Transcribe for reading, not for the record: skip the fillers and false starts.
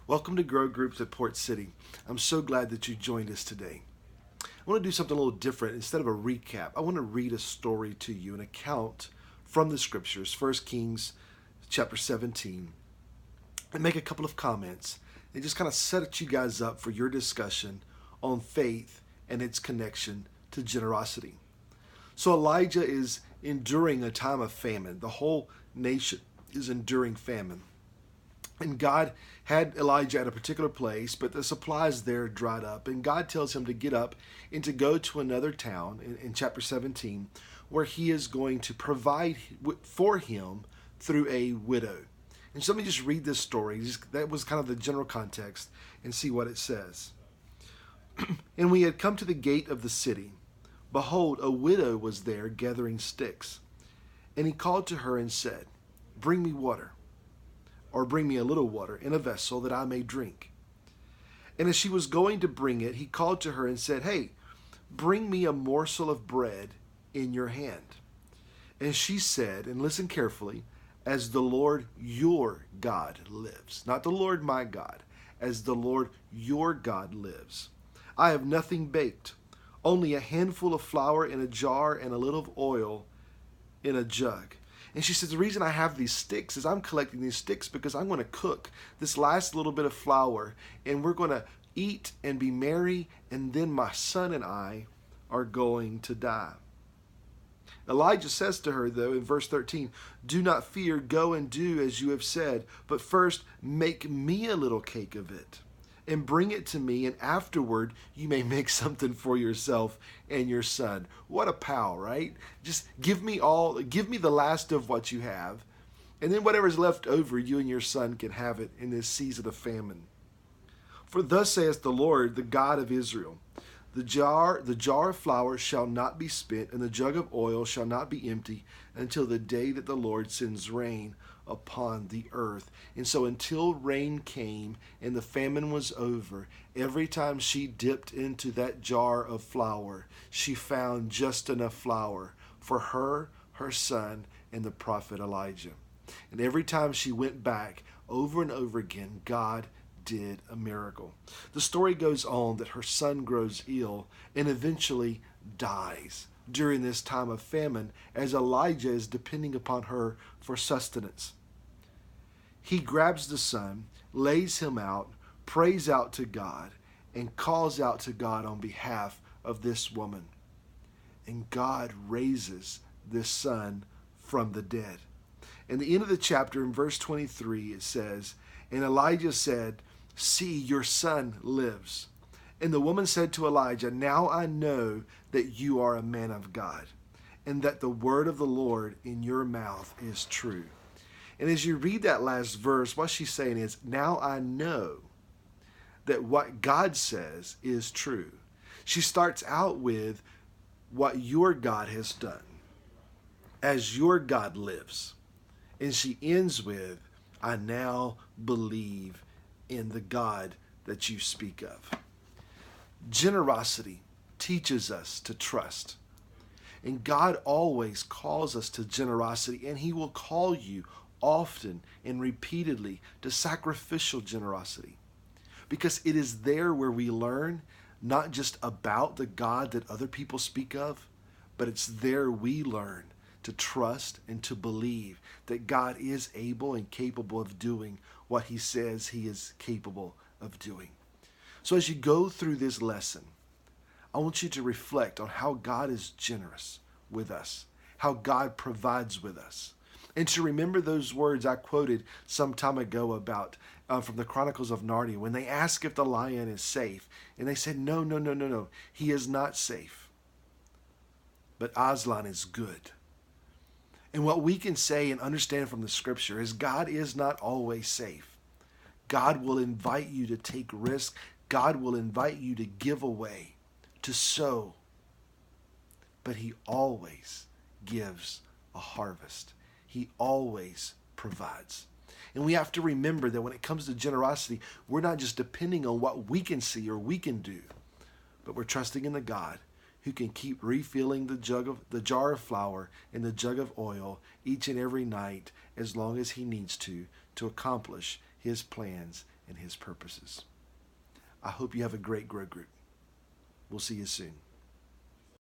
Welcome to Grow Groups at Port City. I'm so glad that you joined us today. I want to do something a little different. Instead of a recap, I want to read a story to you, an account from the scriptures, 1 Kings chapter 17, and make a couple of comments and just kind of set you guys up for your discussion on faith and its connection to generosity. So Elijah is enduring a time of famine. The whole nation is enduring famine. And God had Elijah at a particular place, but the supplies there dried up. And God tells him to get up and to go to another town in chapter 17, where he is going to provide for him through a widow. And so let me just read this story. That was kind of the general context, and see what it says. And we had come to the gate of the city. Behold, a widow was there gathering sticks. And he called to her and said, "Bring me water, or bring me a little water in a vessel that I may drink." And as she was going to bring it, he called to her and said, "Hey, bring me a morsel of bread in your hand." And she said, and listen carefully, "As the Lord your God lives," not the Lord my God, "as the Lord your God lives, I have nothing baked, only a handful of flour in a jar and a little of oil in a jug." And she says, the reason I have these sticks is I'm collecting these sticks because I'm going to cook this last little bit of flour, and we're going to eat and be merry, and then my son and I are going to die. Elijah says to her, though, in verse 13, "Do not fear, go and do as you have said, but first make me a little cake of it and bring it to me, and afterward you may make something for yourself and your son." What a pal, right? Just give me the last of what you have, and then whatever's left over, you and your son can have it in this season of famine. "For thus saith the Lord, the God of Israel, the jar of flour shall not be spent, and the jug of oil shall not be empty, until the day that the Lord sends rain upon the earth." And so until rain came and the famine was over, every time she dipped into that jar of flour, she found just enough flour for her, her son, and the prophet Elijah. And every time she went back, over and over again, God did a miracle. The story goes on that her son grows ill and eventually dies during this time of famine, as Elijah is depending upon her for sustenance. He grabs the son, lays him out, prays out to God, and calls out to God on behalf of this woman. And God raises this son from the dead. In the end of the chapter, in verse 23, it says, "And Elijah said, 'See, your son lives.' And the woman said to Elijah, 'Now I know that you are a man of God, and that the word of the Lord in your mouth is true.'" And as you read that last verse, what she's saying is, now I know that what God says is true. She starts out with what your God has done, as your God lives. And she ends with, "I now believe in the God that you speak of." Generosity teaches us to trust. And God always calls us to generosity, and He will call you often and repeatedly to sacrificial generosity, because it is there where we learn not just about the God that other people speak of, but it's there we learn to trust and to believe that God is able and capable of doing what He says He is capable of doing. So as you go through this lesson, I want you to reflect on how God is generous with us, how God provides with us, and to remember those words I quoted some time ago about from the Chronicles of Narnia, when they ask if the lion is safe, and they said, no, he is not safe, but Aslan is good. And what we can say and understand from the scripture is God is not always safe. God will invite you to take risks. God will invite you to give away, to sow. But He always gives a harvest. He always provides. And we have to remember that when it comes to generosity, we're not just depending on what we can see or we can do, but we're trusting in the God who can keep refilling the jar of flour and the jug of oil each and every night as long as He needs to accomplish His plans and his purposes. I hope you have a great grow group. We'll see you soon.